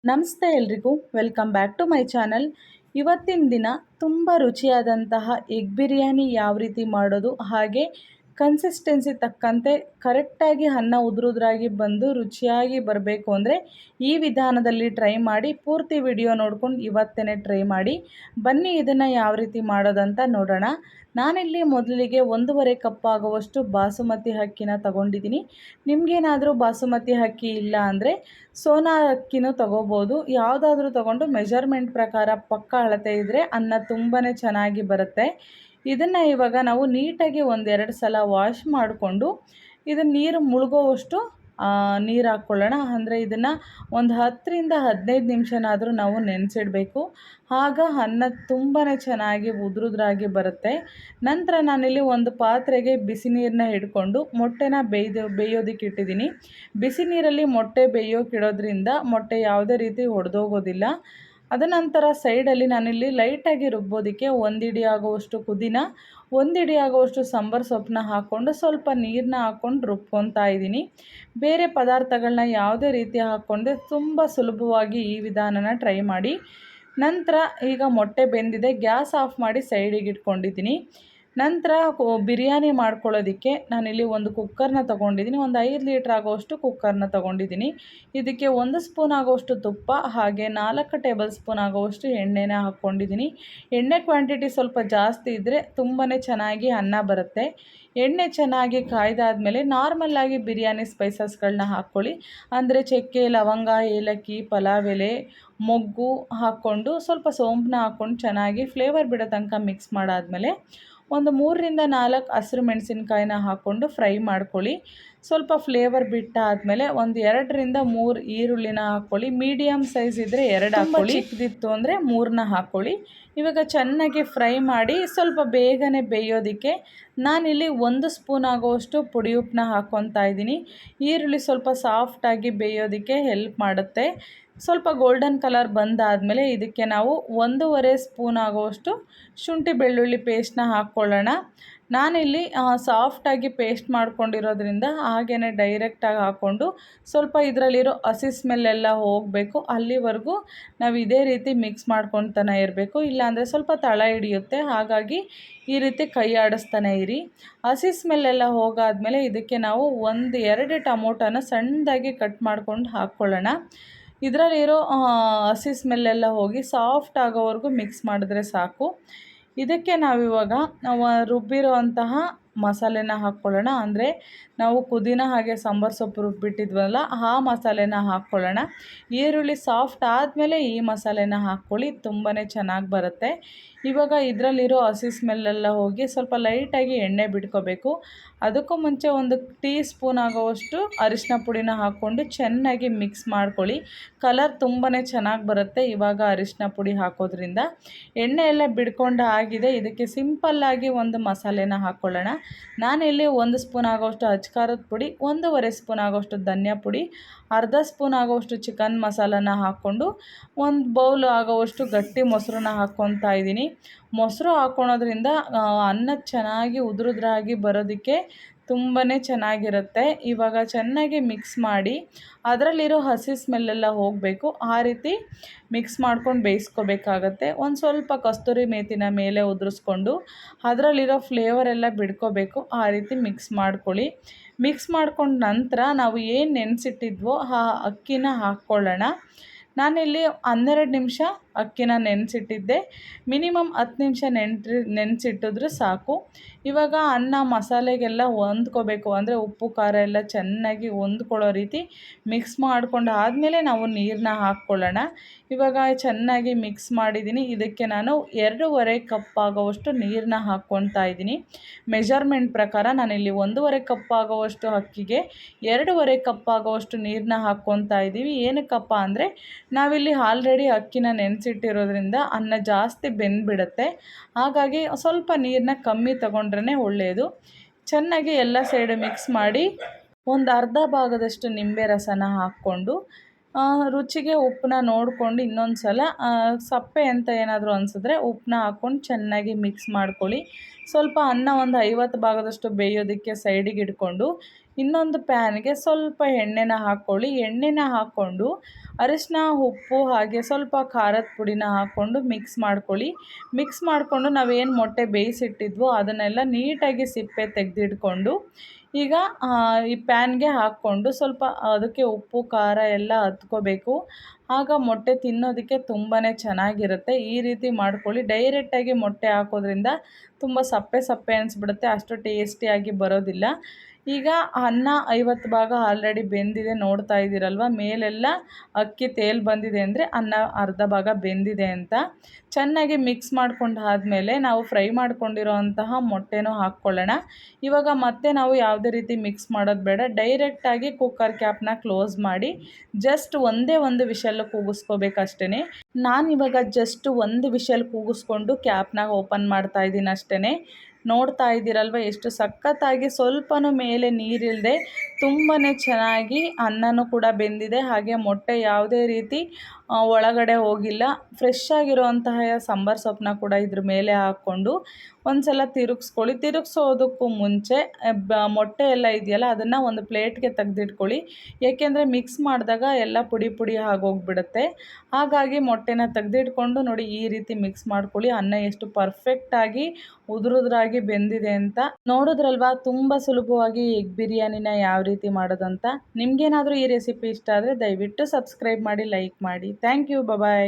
ನಮಸ್ತೆ ಎಲ್ರಿಗೂ, welcome back to my channel. ಇವತ್ತಿನ ದಿನ ತುಂಬ ರುಚಿಯಾದಂತಹ ಎಗ್ ಬಿರಿಯಾನಿ ಯಾವ ರೀತಿ ಮಾಡೋದು, ಹಾಗೆ ಕನ್ಸಿಸ್ಟೆನ್ಸಿ ತಕ್ಕಂತೆ ಕರೆಕ್ಟಾಗಿ ಅನ್ನ ಉದುರುದ್ರಾಗಿ ಬಂದು ರುಚಿಯಾಗಿ ಬರಬೇಕು ಅಂದರೆ ಈ ವಿಧಾನದಲ್ಲಿ ಟ್ರೈ ಮಾಡಿ. ಪೂರ್ತಿ ವಿಡಿಯೋ ನೋಡ್ಕೊಂಡು ಇವತ್ತೇ ಟ್ರೈ ಮಾಡಿ. ಬನ್ನಿ ಇದನ್ನು ಯಾವ ರೀತಿ ಮಾಡೋದಂತ ನೋಡೋಣ. ನಾನಿಲ್ಲಿ ಮೊದಲಿಗೆ 1.5 ಕಪ್ ಆಗುವಷ್ಟು ಬಾಸುಮತಿ ಅಕ್ಕಿನ ತಗೊಂಡಿದ್ದೀನಿ. ನಿಮಗೇನಾದರೂ ಬಾಸುಮತಿ ಅಕ್ಕಿ ಇಲ್ಲ ಅಂದರೆ ಸೋನಾ ಅಕ್ಕಿನೂ ತಗೋಬೋದು. ಯಾವುದಾದ್ರೂ ತಗೊಂಡು ಮೆಜರ್ಮೆಂಟ್ ಪ್ರಕಾರ ಪಕ್ಕ ಅಳತೆ ಇದ್ದರೆ ಅನ್ನ ತುಂಬಾ ಚೆನ್ನಾಗಿ ಬರುತ್ತೆ. ಇದನ್ನು ಇವಾಗ ನಾವು ನೀಟಾಗಿ 1-2 ಸಲ ವಾಶ್ ಮಾಡಿಕೊಂಡು ಇದನ್ನು ನೀರು ಮುಳುಗೋವಷ್ಟು ನೀರು ಹಾಕ್ಕೊಳ್ಳೋಣ. ಅಂದರೆ ಇದನ್ನು ಒಂದು 10ರಿಂದ 15 ನಿಮಿಷನಾದರೂ ನಾವು ನೆನೆಸಿಡಬೇಕು. ಆಗ ಅನ್ನ ತುಂಬಾ ಚೆನ್ನಾಗಿ ಉದುರುದ್ರಾಗಿ ಬರುತ್ತೆ. ನಂತರ ನಾನಿಲ್ಲಿ ಒಂದು ಪಾತ್ರೆಗೆ ಬಿಸಿ ನೀರನ್ನ ಹಿಡ್ಕೊಂಡು ಮೊಟ್ಟೆನ ಬೇಯೋದಕ್ಕೆ ಇಟ್ಟಿದ್ದೀನಿ. ಬಿಸಿ ನೀರಲ್ಲಿ ಮೊಟ್ಟೆ ಬೇಯೋಕ್ಕಿಡೋದ್ರಿಂದ ಮೊಟ್ಟೆ ಯಾವುದೇ ರೀತಿ ಒಡೆದೋಗೋದಿಲ್ಲ. ಅದ ನಂತರ ಸೈಡಲ್ಲಿ ನಾನಿಲ್ಲಿ ಲೈಟಾಗಿ ರುಬ್ಬೋದಕ್ಕೆ 1 ಹಿಡಿ ಆಗುವಷ್ಟು ಪುದೀನ, 1 ಹಿಡಿ ಆಗುವಷ್ಟು ಸಾಂಬಾರು ಸೊಪ್ಪನ್ನ ಹಾಕ್ಕೊಂಡು ಸ್ವಲ್ಪ ನೀರನ್ನ ಹಾಕ್ಕೊಂಡು ರುಬ್ಕೊತಾ ಇದ್ದೀನಿ. ಬೇರೆ ಪದಾರ್ಥಗಳನ್ನ ಯಾವುದೇ ರೀತಿ ಹಾಕ್ಕೊಂಡೆ ತುಂಬ ಸುಲಭವಾಗಿ ಈ ವಿಧಾನನ ಟ್ರೈ ಮಾಡಿ. ನಂತರ ಈಗ ಮೊಟ್ಟೆ ಬೆಂದಿದೆ, ಗ್ಯಾಸ್ ಆಫ್ ಮಾಡಿ ಸೈಡಿಗೆ ಇಟ್ಕೊಂಡಿದ್ದೀನಿ. ನಂತರ ಬಿರಿಯಾನಿ ಮಾಡ್ಕೊಳ್ಳೋದಕ್ಕೆ ನಾನಿಲ್ಲಿ ಒಂದು ಕುಕ್ಕರ್ನ ತೊಗೊಂಡಿದ್ದೀನಿ. ಒಂದು 5 ಲೀಟ್ರ್ ಆಗೋವಷ್ಟು ಕುಕ್ಕರ್ನ ತೊಗೊಂಡಿದ್ದೀನಿ. ಇದಕ್ಕೆ 1 ಸ್ಪೂನ್ ಆಗೋವಷ್ಟು ತುಪ್ಪ ಹಾಗೆ 4 ಟೇಬಲ್ ಸ್ಪೂನ್ ಆಗೋವಷ್ಟು ಎಣ್ಣೆನ ಹಾಕ್ಕೊಂಡಿದ್ದೀನಿ. ಎಣ್ಣೆ ಕ್ವಾಂಟಿಟಿ ಸ್ವಲ್ಪ ಜಾಸ್ತಿ ಇದ್ದರೆ ತುಂಬಾ ಚೆನ್ನಾಗಿ ಅನ್ನ ಬರುತ್ತೆ. ಎಣ್ಣೆ ಚೆನ್ನಾಗಿ ಕಾಯ್ದಾದ್ಮೇಲೆ ನಾರ್ಮಲ್ಲಾಗಿ ಬಿರಿಯಾನಿ ಸ್ಪೈಸಸ್ಗಳನ್ನ ಹಾಕ್ಕೊಳ್ಳಿ. ಅಂದರೆ ಚಕ್ಕೆ, ಲವಂಗ, ಏಲಕ್ಕಿ, ಪಲಾವ್ ಎಲೆ, ಮೊಗ್ಗು ಹಾಕ್ಕೊಂಡು ಸ್ವಲ್ಪ ಸೋಂಪನ್ನ ಹಾಕ್ಕೊಂಡು ಚೆನ್ನಾಗಿ ಫ್ಲೇವರ್ ಬಿಡೋ ತನಕ ಮಿಕ್ಸ್ ಮಾಡಾದಮೇಲೆ ಒಂದು 3ರಿಂದ 4 ಹಸಿರು ಮೆಣಸಿನ್ಕಾಯಿನ ಹಾಕ್ಕೊಂಡು ಫ್ರೈ ಮಾಡ್ಕೊಳ್ಳಿ. ಸ್ವಲ್ಪ ಫ್ಲೇವರ್ ಬಿಟ್ಟಾದಮೇಲೆ ಒಂದು 2ರಿಂದ 3 ಈರುಳ್ಳಿನ ಹಾಕ್ಕೊಳ್ಳಿ. ಮೀಡಿಯಮ್ ಸೈಜ್ ಇದ್ದರೆ 2 ಹಾಕ್ಕೊಳ್ಳಿ, ಚಿಕ್ಕದಿತ್ತು ಅಂದರೆ 3ನ ಹಾಕ್ಕೊಳ್ಳಿ. ಇವಾಗ ಚೆನ್ನಾಗಿ ಫ್ರೈ ಮಾಡಿ ಸ್ವಲ್ಪ ಬೇಗನೆ ಬೇಯೋದಕ್ಕೆ ನಾನಿಲ್ಲಿ 1 ಸ್ಪೂನ್ ಆಗೋವಷ್ಟು ಪುಡಿ ಉಪ್ಪನ್ನ ಹಾಕ್ಕೊತಾ ಇದ್ದೀನಿ. ಈರುಳ್ಳಿ ಸ್ವಲ್ಪ ಸಾಫ್ಟಾಗಿ ಬೇಯೋದಕ್ಕೆ ಹೆಲ್ಪ್ ಮಾಡುತ್ತೆ. ಸ್ವಲ್ಪ ಗೋಲ್ಡನ್ ಕಲರ್ ಬಂದಾದಮೇಲೆ ಇದಕ್ಕೆ ನಾವು 1.5 ಸ್ಪೂನ್ ಆಗುವಷ್ಟು ಶುಂಠಿ ಬೆಳ್ಳುಳ್ಳಿ ಪೇಸ್ಟ್ನ ಹಾಕ್ಕೊಳ್ಳೋಣ. ನಾನಿಲ್ಲಿ ಸಾಫ್ಟಾಗಿ ಪೇಸ್ಟ್ ಮಾಡ್ಕೊಂಡಿರೋದ್ರಿಂದ ಹಾಗೇ ಡೈರೆಕ್ಟಾಗಿ ಹಾಕ್ಕೊಂಡು ಸ್ವಲ್ಪ ಇದರಲ್ಲಿರೋ ಹಸಿ ಸ್ಮೆಲ್ಲೆಲ್ಲ ಹೋಗಬೇಕು, ಅಲ್ಲಿವರೆಗೂ ನಾವು ಇದೇ ರೀತಿ ಮಿಕ್ಸ್ ಮಾಡ್ಕೊತಾನೆ ಇರಬೇಕು. ಇಲ್ಲಾಂದರೆ ಸ್ವಲ್ಪ ತಳ ಹಿಡಿಯುತ್ತೆ, ಹಾಗಾಗಿ ಈ ರೀತಿ ಕೈ ಆಡಿಸ್ತಾನೆ ಇರಿ. ಹಸಿ ಸ್ಮೆಲ್ಲೆಲ್ಲ ಹೋಗಾದ್ಮೇಲೆ ಇದಕ್ಕೆ ನಾವು 1-2 ಟೊಮೊಟೊನ ಸಣ್ಣದಾಗಿ ಕಟ್ ಮಾಡ್ಕೊಂಡು ಹಾಕ್ಕೊಳ್ಳೋಣ. ಇದರಲ್ಲಿರೋ ಹಸಿ ಸ್ಮೆಲ್ಲೆಲ್ಲ ಹೋಗಿ ಸಾಫ್ಟ್ ಆಗೋವರೆಗೂ ಮಿಕ್ಸ್ ಮಾಡಿದ್ರೆ ಸಾಕು. ಇದಕ್ಕೆ ನಾವಿವಾಗ ರುಬ್ಬಿರೋ ಅಂತಹ ಮಸಾಲೆನ ಹಾಕ್ಕೊಳ್ಳೋಣ. ಅಂದರೆ ನಾವು ಪುದೀನ ಹಾಗೆ ಸಾಂಬಾರು ಸೊಪ್ಪು ರುಬ್ಬಿಟ್ಟಿದ್ವಲ್ಲ ಆ ಮಸಾಲೆನ ಹಾಕ್ಕೊಳ್ಳೋಣ. ಈರುಳ್ಳಿ ಸಾಫ್ಟ್ ಆದಮೇಲೆ ಈ ಮಸಾಲೆನ ಹಾಕ್ಕೊಳ್ಳಿ, ತುಂಬಾ ಚೆನ್ನಾಗಿ ಬರುತ್ತೆ. ಇವಾಗ ಇದರಲ್ಲಿರೋ ಹಸಿ ಸ್ಮೆಲ್ಲೆಲ್ಲ ಹೋಗಿ ಸ್ವಲ್ಪ ಲೈಟಾಗಿ ಎಣ್ಣೆ ಬಿಟ್ಕೋಬೇಕು. ಅದಕ್ಕೂ ಮುಂಚೆ 1 ಟೀ ಸ್ಪೂನ್ ಆಗೋವಷ್ಟು ಅರಿಶಿನ ಪುಡಿನ ಹಾಕ್ಕೊಂಡು ಚೆನ್ನಾಗಿ ಮಿಕ್ಸ್ ಮಾಡ್ಕೊಳ್ಳಿ. ಕಲರ್ ತುಂಬಾ ಚೆನ್ನಾಗಿ ಬರುತ್ತೆ ಇವಾಗ ಅರಿಶಿನ ಪುಡಿ ಹಾಕೋದ್ರಿಂದ. ಎಣ್ಣೆ ಎಲ್ಲ ಬಿಡ್ಕೊಂಡು ಆಗಿದೆ. ಇದಕ್ಕೆ ಸಿಂಪಲ್ಲಾಗಿ ಒಂದು ಮಸಾಲೆನ ಹಾಕ್ಕೊಳ್ಳೋಣ. ನಾನಿಲ್ಲಿ 1 ಸ್ಪೂನ್ ಆಗೋವಷ್ಟು ಅಚ್ಕಾರದ ಪುಡಿ, 1.5 ಸ್ಪೂನ್ ಆಗೋವಷ್ಟು ಧನಿಯಾ ಪುಡಿ, ಅರ್ಧ ಸ್ಪೂನ್ ಆಗೋವಷ್ಟು ಚಿಕನ್ ಮಸಾಲನ ಹಾಕ್ಕೊಂಡು 1 ಬೌಲ್ ಆಗೋವಷ್ಟು ಗಟ್ಟಿ ಮೊಸರನ್ನ ಹಾಕ್ಕೊತಾ ಇದ್ದೀನಿ. ಮೊಸರು ಹಾಕ್ಕೊಳೋದ್ರಿಂದ ಅನ್ನ ಚೆನ್ನಾಗಿ ಉದುರುದ್ರಾಗಿ ಬರೋದಕ್ಕೆ ತುಂಬಾ ಚೆನ್ನಾಗಿರುತ್ತೆ. ಇವಾಗ ಚೆನ್ನಾಗಿ ಮಿಕ್ಸ್ ಮಾಡಿ ಅದರಲ್ಲಿರೋ ಹಸಿ ಸ್ಮೆಲ್ಲೆಲ್ಲ ಹೋಗಬೇಕು, ಆ ರೀತಿ ಮಿಕ್ಸ್ ಮಾಡ್ಕೊಂಡು ಬೇಯಿಸ್ಕೋಬೇಕಾಗತ್ತೆ. ಒಂದು ಸ್ವಲ್ಪ ಕಸ್ತೂರಿ ಮೇಥಿನ ಮೇಲೆ ಉದುರಿಸ್ಕೊಂಡು ಅದರಲ್ಲಿರೋ ಫ್ಲೇವರ್ ಎಲ್ಲ ಬಿಡ್ಕೋಬೇಕು, ಆ ರೀತಿ ಮಿಕ್ಸ್ ಮಾಡ್ಕೊಳ್ಳಿ. ಮಿಕ್ಸ್ ಮಾಡ್ಕೊಂಡು ನಂತರ ನಾವು ಏನು ನೆನೆಸಿಟ್ಟಿದ್ವೋ ಆ ಅಕ್ಕಿನ ಹಾಕ್ಕೊಳ್ಳೋಣ. ನಾನಿಲ್ಲಿ 12 ನಿಮಿಷ ಅಕ್ಕಿನ ನೆನೆಸಿಟ್ಟಿದ್ದೆ. ಮಿನಿಮಮ್ 10 ನಿಮಿಷ ನೆನೆಸಿಟ್ಟಿದ್ರೆ ಸಾಕು. ಇವಾಗ ಅನ್ನ ಮಸಾಲೆಗೆಲ್ಲ ಹೊಂದ್ಕೋಬೇಕು, ಅಂದರೆ ಉಪ್ಪು ಖಾರ ಎಲ್ಲ ಚೆನ್ನಾಗಿ ಹೊಂದ್ಕೊಳ್ಳೋ ರೀತಿ ಮಿಕ್ಸ್ ಮಾಡ್ಕೊಂಡು ಆದಮೇಲೆ ನಾವು ನೀರನ್ನ ಹಾಕ್ಕೊಳ್ಳೋಣ. ಇವಾಗ ಚೆನ್ನಾಗಿ ಮಿಕ್ಸ್ ಮಾಡಿದ್ದೀನಿ. ಇದಕ್ಕೆ ನಾನು 2.5 ಕಪ್ ಆಗೋವಷ್ಟು ನೀರನ್ನ ಹಾಕ್ಕೊತಾ ಇದ್ದೀನಿ. ಮೆಜರ್ಮೆಂಟ್ ಪ್ರಕಾರ ನಾನಿಲ್ಲಿ 1.5 ಕಪ್ ಆಗೋವಷ್ಟು ಅಕ್ಕಿಗೆ 2.5 ಕಪ್ ಆಗೋವಷ್ಟು ನೀರನ್ನ ಹಾಕ್ಕೊತಾ ಇದ್ದೀವಿ. ಏನಕ್ಕಪ್ಪ ಅಂದರೆ ನಾವಿಲ್ಲಿ ಆಲ್ರೆಡಿ ಅಕ್ಕಿನ ನೆನೆಸಿಟ್ಟಿರೋದ್ರಿಂದ ಅನ್ನ ಜಾಸ್ತಿ ಬೆಂದುಬಿಡುತ್ತೆ, ಹಾಗಾಗಿ ಸ್ವಲ್ಪ ನೀರನ್ನ ಕಮ್ಮಿ ತಗೊಂಡ್ರೆ ಒಳ್ಳೆಯದು. ಚೆನ್ನಾಗಿ ಎಲ್ಲ ಸೈಡು ಮಿಕ್ಸ್ ಮಾಡಿ ಒಂದು ಅರ್ಧ ಭಾಗದಷ್ಟು ನಿಂಬೆ ರಸನ ಹಾಕ್ಕೊಂಡು ರುಚಿಗೆ ಉಪ್ಪನ್ನ ನೋಡಿಕೊಂಡು ಇನ್ನೊಂದು ಸಲ ಸಪ್ಪೆ ಅಂತ ಏನಾದರೂ ಅನಿಸಿದ್ರೆ ಉಪ್ಪನ್ನ ಹಾಕ್ಕೊಂಡು ಚೆನ್ನಾಗಿ ಮಿಕ್ಸ್ ಮಾಡ್ಕೊಳ್ಳಿ. ಸ್ವಲ್ಪ ಅನ್ನ ಒಂದು 50 ಭಾಗದಷ್ಟು ಬೇಯೋದಕ್ಕೆ ಸೈಡಿಗೆ ಇಟ್ಕೊಂಡು ಇನ್ನೊಂದು ಪ್ಯಾನ್ಗೆ ಸ್ವಲ್ಪ ಎಣ್ಣೆನ ಹಾಕ್ಕೊಳ್ಳಿ. ಎಣ್ಣೆನ ಹಾಕ್ಕೊಂಡು ಅರಿಶಿನ, ಉಪ್ಪು ಹಾಗೆ ಸ್ವಲ್ಪ ಖಾರದ ಪುಡಿನ ಹಾಕ್ಕೊಂಡು ಮಿಕ್ಸ್ ಮಾಡ್ಕೊಳ್ಳಿ. ಮಿಕ್ಸ್ ಮಾಡಿಕೊಂಡು ನಾವೇನು ಮೊಟ್ಟೆ ಬೇಯಿಸಿಟ್ಟಿದ್ವೋ ಅದನ್ನೆಲ್ಲ ನೀಟಾಗಿ ಸಿಪ್ಪೆ ತೆಗೆದಿಟ್ಕೊಂಡು ಈಗ ಈ ಪ್ಯಾನ್ಗೆ ಹಾಕ್ಕೊಂಡು ಸ್ವಲ್ಪ ಅದಕ್ಕೆ ಉಪ್ಪು ಖಾರ ಎಲ್ಲ ಹತ್ಕೋಬೇಕು. ಆಗ ಮೊಟ್ಟೆ ತಿನ್ನೋದಕ್ಕೆ ತುಂಬಾ ಚೆನ್ನಾಗಿರುತ್ತೆ. ಈ ರೀತಿ ಮಾಡ್ಕೊಳ್ಳಿ. ಡೈರೆಕ್ಟಾಗಿ ಮೊಟ್ಟೆ ಹಾಕೋದ್ರಿಂದ ತುಂಬ ಸಪ್ಪೆ ಸಪ್ಪೆ ಅನಿಸ್ಬಿಡುತ್ತೆ, ಅಷ್ಟು ಟೇಸ್ಟಿಯಾಗಿ ಬರೋದಿಲ್ಲ. ಈಗ ಅನ್ನ 50 ಭಾಗ ಆಲ್ರೆಡಿ ಬೆಂದಿದೆ, ನೋಡ್ತಾ ಇದ್ದೀರಲ್ವ, ಮೇಲೆಲ್ಲ ಅಕ್ಕಿ ತೇಲ್ ಬಂದಿದೆ ಅಂದರೆ ಅನ್ನ ಅರ್ಧ ಭಾಗ ಬೆಂದಿದೆ ಅಂತ. ಚೆನ್ನಾಗಿ ಮಿಕ್ಸ್ ಮಾಡ್ಕೊಂಡು ಆದಮೇಲೆ ನಾವು ಫ್ರೈ ಮಾಡ್ಕೊಂಡಿರೋ ಅಂತಹ ಮೊಟ್ಟೆನೂ ಹಾಕ್ಕೊಳ್ಳೋಣ. ಇವಾಗ ಮತ್ತೆ ನಾವು ಯಾವುದೇ ರೀತಿ ಮಿಕ್ಸ್ ಮಾಡೋದು ಬೇಡ, ಡೈರೆಕ್ಟಾಗಿ ಕುಕ್ಕರ್ ಕ್ಯಾಪ್ನ ಕ್ಲೋಸ್ ಮಾಡಿ ಜಸ್ಟ್ ಒಂದೇ ಒಂದು ವಿಷಲ್ ಕೂಗಿಸ್ಕೋಬೇಕಷ್ಟೇ. ನಾನಿವಾಗ ಜಸ್ಟ್ ಒಂದು ವಿಷಲ್ ಕೂಗಿಸ್ಕೊಂಡು ಕ್ಯಾಪ್ನ ಓಪನ್ ಮಾಡ್ತಾ ಇದ್ದೀನಿ ಅಷ್ಟೇ. ನೋಡ್ತಾ ಇದ್ದೀರಲ್ವ ಎಷ್ಟು ಸಖತ್ತಾಗಿ ಸ್ವಲ್ಪನೂ ಮೇಲೆ ನೀರಿಲ್ಲದೆ ತುಂಬಾ ಚೆನ್ನಾಗಿ ಅನ್ನನೂ ಕೂಡ ಬೆಂದಿದೆ. ಹಾಗೆ ಮೊಟ್ಟೆ ಯಾವುದೇ ರೀತಿ ಒಳಗಡೆ ಹೋಗಿಲ್ಲ. ಫ್ರೆಶ್ ಆಗಿರುವಂತಹ ಸಾಂಬಾರು ಸೊಪ್ಪನ್ನ ಕೂಡ ಇದ್ರ ಮೇಲೆ ಹಾಕ್ಕೊಂಡು ಒಂದು ಸಲ ತಿರುಗಿಸ್ಕೊಳ್ಳಿ. ತಿರುಗಿಸೋದಕ್ಕೂ ಮುಂಚೆ ಮೊಟ್ಟೆ ಎಲ್ಲ ಇದೆಯಲ್ಲ ಅದನ್ನು ಒಂದು ಪ್ಲೇಟ್ಗೆ ತೆಗೆದಿಟ್ಕೊಳ್ಳಿ. ಏಕೆಂದರೆ ಮಿಕ್ಸ್ ಮಾಡಿದಾಗ ಎಲ್ಲ ಪುಡಿ ಪುಡಿ ಆಗೋಗ್ಬಿಡುತ್ತೆ. ಹಾಗಾಗಿ ಮೊಟ್ಟೆನ ತೆಗೆದಿಟ್ಕೊಂಡು ನೋಡಿ ಈ ರೀತಿ ಮಿಕ್ಸ್ ಮಾಡ್ಕೊಳ್ಳಿ. ಅನ್ನ ಎಷ್ಟು ಪರ್ಫೆಕ್ಟಾಗಿ ಉದುರುದ್ರಾಗಿ ಬೆಂದಿದೆ ಅಂತ ನೋಡಿದ್ರಲ್ವಾ. ತುಂಬ ಸುಲಭವಾಗಿ ಎಗ್ ಬಿರಿಯಾನಿನ ಯಾವ ರೀತಿ ಮಾಡೋದಂತ. ನಿಮಗೇನಾದರೂ ಈ ರೆಸಿಪಿ ಇಷ್ಟ ಆದರೆ ದಯವಿಟ್ಟು ಸಬ್ಸ್ಕ್ರೈಬ್ ಮಾಡಿ, ಲೈಕ್ ಮಾಡಿ. Thank you. ಬಾಯ್.